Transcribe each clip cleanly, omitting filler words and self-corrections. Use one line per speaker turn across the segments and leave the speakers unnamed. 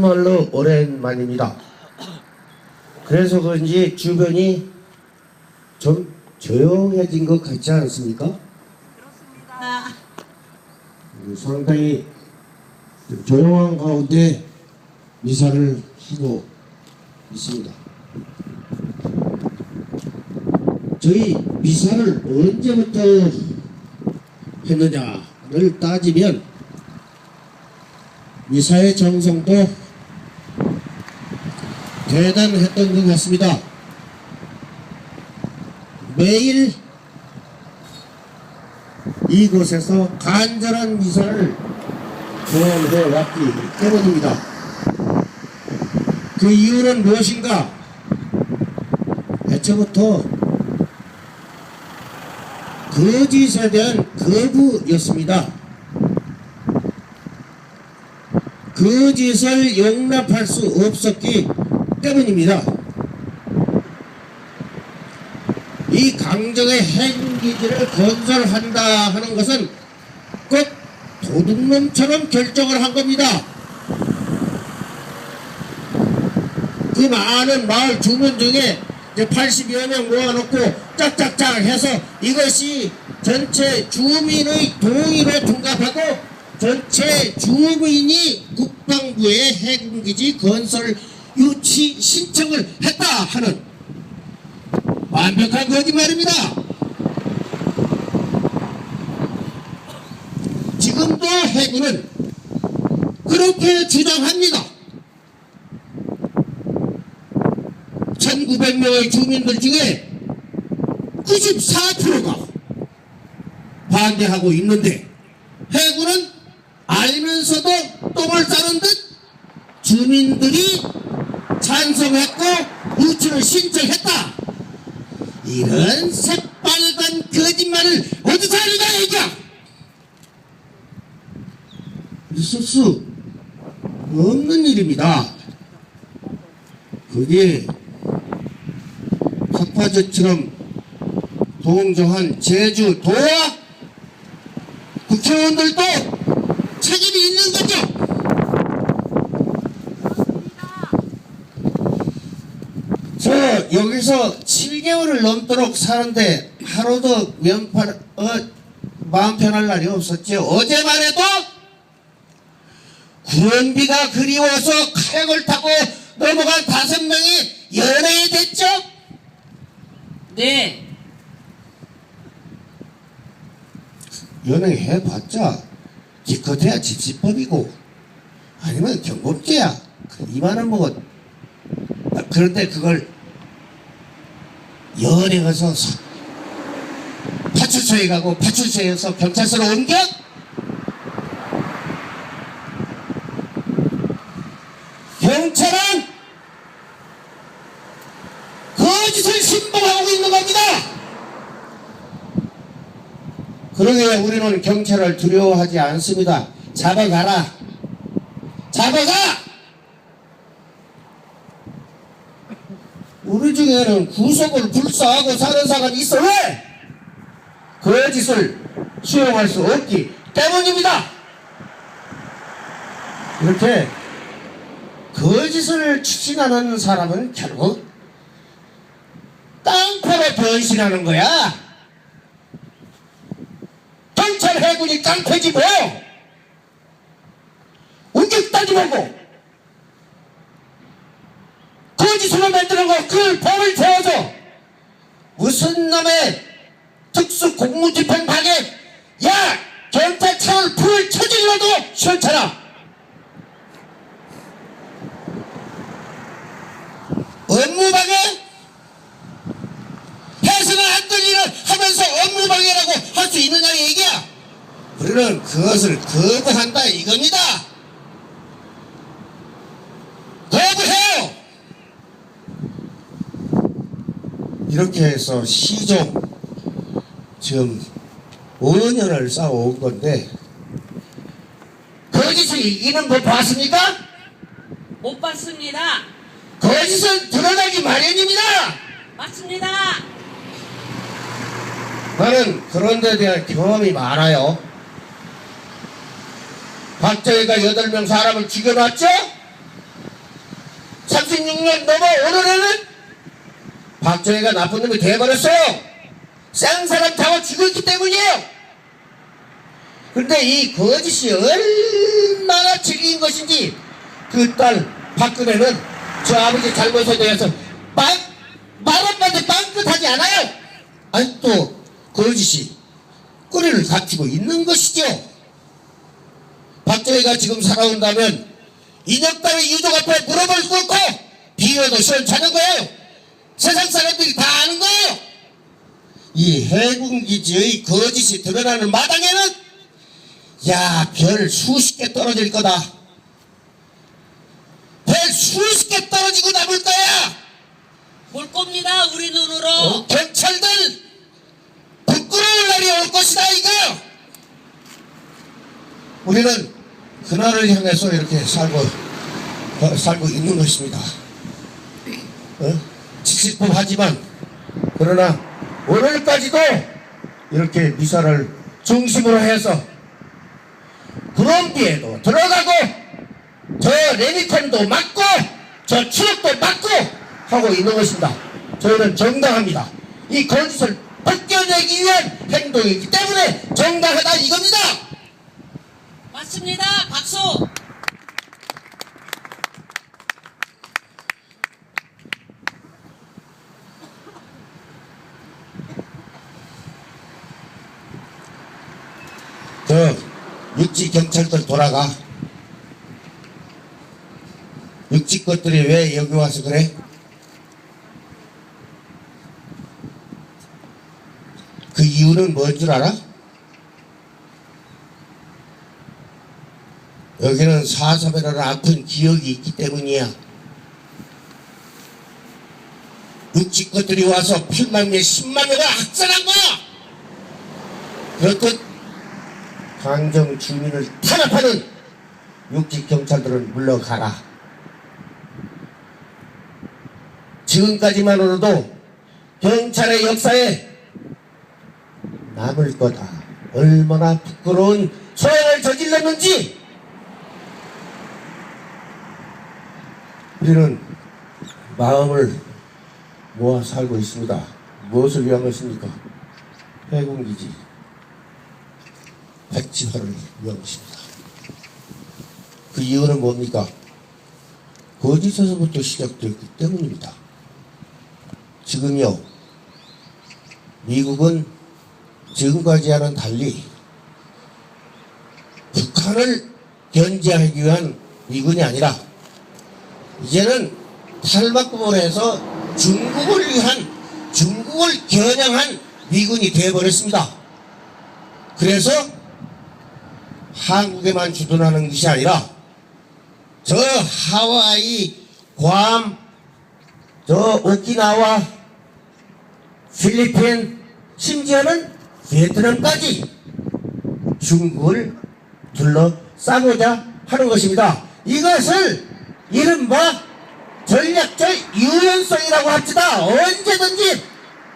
참말로 오랜만입니다. 그래서 그런지 주변이 좀 조용해진 것 같지 않습니까?
그렇습니다.
상당히 조용한 가운데 미사를 하고 있습니다. 저희 미사를 언제부터 했느냐를 따지면 미사의 정성도 대단했던 것 같습니다. 매일 이곳에서 간절한 미사를 보험해 왔기 때문입니다. 그 이유는 무엇인가? 애초부터 거짓에 대한 거부였습니다. 거짓을 용납할 수 없었기 때문입니다. 이 강정의 핵기지를 건설한다 하는 것은 꼭 도둑놈처럼 결정을 한 겁니다. 그 많은 마을 주민 중에 이제 80여 명 모아놓고 짝짝짝 해서 이것이 전체 주민의 동의로 통과하고 전체 주민이 국방부에 해군기지 건설 유치 신청을 했다 하는 완벽한 거짓말입니다. 지금도 해군은 그렇게 주장합니다. 1900명의 주민들 중에 94%가 반대하고 있는데 해군은 알면서도 똥을 싸는 듯 주민들이 찬성했고 유치를 신청했다. 이런 새빨간 거짓말을 어디서 하느냐 얘기야. 있을 수 없는 일입니다. 그게 학파저처럼 동정한 제주도와 국회의원들도 책임이 있는 거죠. 저 여기서 7개월을 넘도록 사는데 하루도 마음 편할 날이 없었죠. 어제만 해도 구름비가 그리워서 카약을 타고 넘어간 5명이 연예인이 됐죠?
네.
연예인 해봤자 기껏해야 집시법이고 아니면 경범죄야. 이만한 뭐 그런데 그걸 연예에서 파출소에 가고 파출소에서 경찰서로 옮겨? 경찰은 거짓을 신봉하고 있는 겁니다. 그러기에 우리는 경찰을 두려워하지 않습니다. 잡아가라. 잡아가! 우리 중에는 구속을 불사하고 사는 사람이 있어. 왜? 거짓을 수용할 수 없기 때문입니다. 이렇게 거짓을 추진하는 사람은 결국 깡패로 변신하는 거야. 경찰 해군이 깡패지 뭐. 운격 따지보고 거짓으로 만드는 거 그걸 법을 세워서 무슨 놈의 특수 공무집행 방해 야 경찰차를 불을 쳐질러도 시원찮아. 업무방해? 해서는 안 될 일을 하면서 업무방해라고 할 수 있느냐는 얘기야. 우리는 그것을 거부한다 이겁니다. 거부해요. 이렇게 해서 시종 지금 5년을 쌓아온 건데 거짓을 이기는 거 봤습니까?
못 봤습니다.
거짓은 드러나기 마련입니다.
맞습니다.
나는 그런 데 대한 경험이 많아요. 박정희가 8명 사람을 죽여놨죠? 36년 넘어 오늘에는 박정희가 나쁜 놈이 돼버렸어요. 쌍사람 잡아 죽였기 때문이에요. 그런데 이 거짓이 얼마나 즐긴 것인지 그 딸 박근혜는 저 아버지 잘못에 대해서 말 한마디 빵긋하지 않아요. 아니 또 거짓이 꼬리를 갖추고 있는 것이죠. 박정희가 지금 살아온다면 인혁당의 유족 앞에 무릎을 꿇고 비호도 시원찮은 거예요. 세상 사람들이 다 아는 거예요. 이 해군기지의 거짓이 드러나는 마당에는 야, 별 수십 개 떨어질 거다. 별 수십 개 떨어지고 남을 거야.
볼 겁니다. 우리 눈으로.
경찰들 부끄러울 날이 올 것이다 이거. 우리는 그날을 향해서 이렇게 살고 있는 것입니다. 칙칙법하지만 그러나 오늘까지도 이렇게 미사를 중심으로 해서 브롬비에도 들어가고 저 레미턴도 맞고 저 추억도 맞고 하고 있는 것입니다. 저희는 정당합니다. 이 거짓을 벗겨내기 위한 행동이기 때문에 정당하다 이겁니다.
맞습니다. 박수.
저 육지 경찰들 돌아가. 육지 것들이 왜 여기 와서 그래? 그 이유는 뭔 줄 알아? 여기는 4.3이라는 아픈 기억이 있기 때문이야. 육지 것들이 와서 8만 명, 10만 명을 학살한 거야. 그렇듯 강정 주민을 탄압하는 육지 경찰들은 물러가라. 지금까지만으로도 경찰의 역사에 남을 거다. 얼마나 부끄러운 소행을 저질렀는지. 우리는 마음을 모아 살고 있습니다. 무엇을 위한 것입니까? 해군기지 백지화를 위한 것입니다. 그 이유는 뭡니까? 거짓에서부터 시작되었기 때문입니다. 지금요, 미국은 지금까지와는 달리 북한을 견제하기 위한 미군이 아니라 이제는 탈바꿈을 해서 중국을 겨냥한 미군이 되어버렸습니다. 그래서 한국에만 주둔하는 것이 아니라 저 하와이, 괌, 저 오키나와, 필리핀, 심지어는 베트남까지 중국을 둘러싸고자 하는 것입니다. 이것을 이른바 전략적 유연성이라고 합시다. 언제든지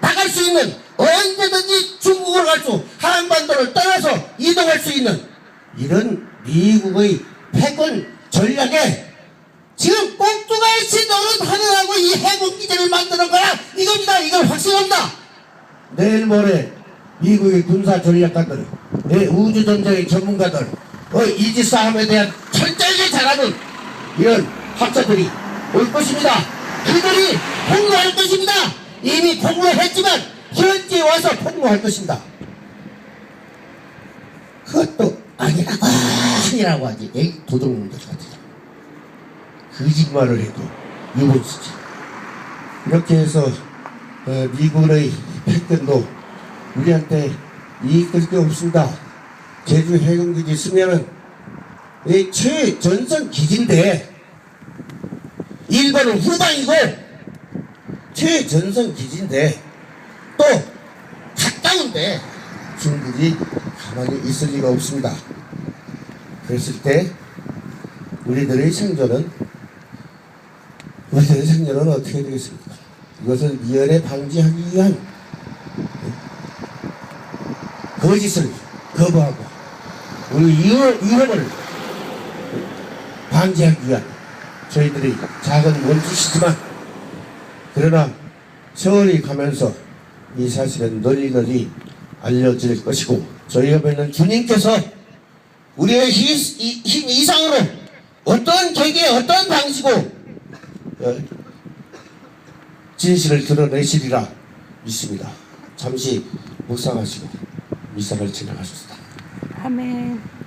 나갈 수 있는, 언제든지 중국을 갈 수, 한반도를 떠나서 이동할 수 있는 이런 미국의 패권 전략에 지금 꼭두가시 노릇하느라고 이 해군기지를 만드는 거야. 이겁니다. 이걸 확신합니다. 내일 모레 미국의 군사 전략가들, 우주전쟁의 전문가들, 이지싸움에 대한 철저하게 잘하는 이런 학자들이 올 것입니다. 그들이 폭로할 것입니다. 이미 폭로했지만 현지에 와서 폭로할 것입니다. 그것도 아니라고 하지. 에이, 도둑놈들 같으다. 거짓말을 해도 유본수지. 이렇게 해서 미군의 패권도 우리한테 이익될 게 없습니다. 제주 해군기지 쓰면은 최전선 기지인데 일본은 후방이고 최전선 기지인데 또 가까운데 중국이 가만히 있을 리가 없습니다. 그랬을 때 우리들의 생존은 어떻게 되겠습니까? 이것을 미연에 방지하기 위한 거짓을 거부하고 우리 위협을 방지하기 위한 저희들이 작은 원주시지만 그러나 세월이 가면서 이 사실은 널리 알려질 것이고 저희가 뵙는 주님께서 우리의 힘 이상으로 어떤 계기에 어떤 방식으로 진실을 드러내시리라 믿습니다. 잠시 묵상하시고 미사를 진행하셨습니다.
아멘.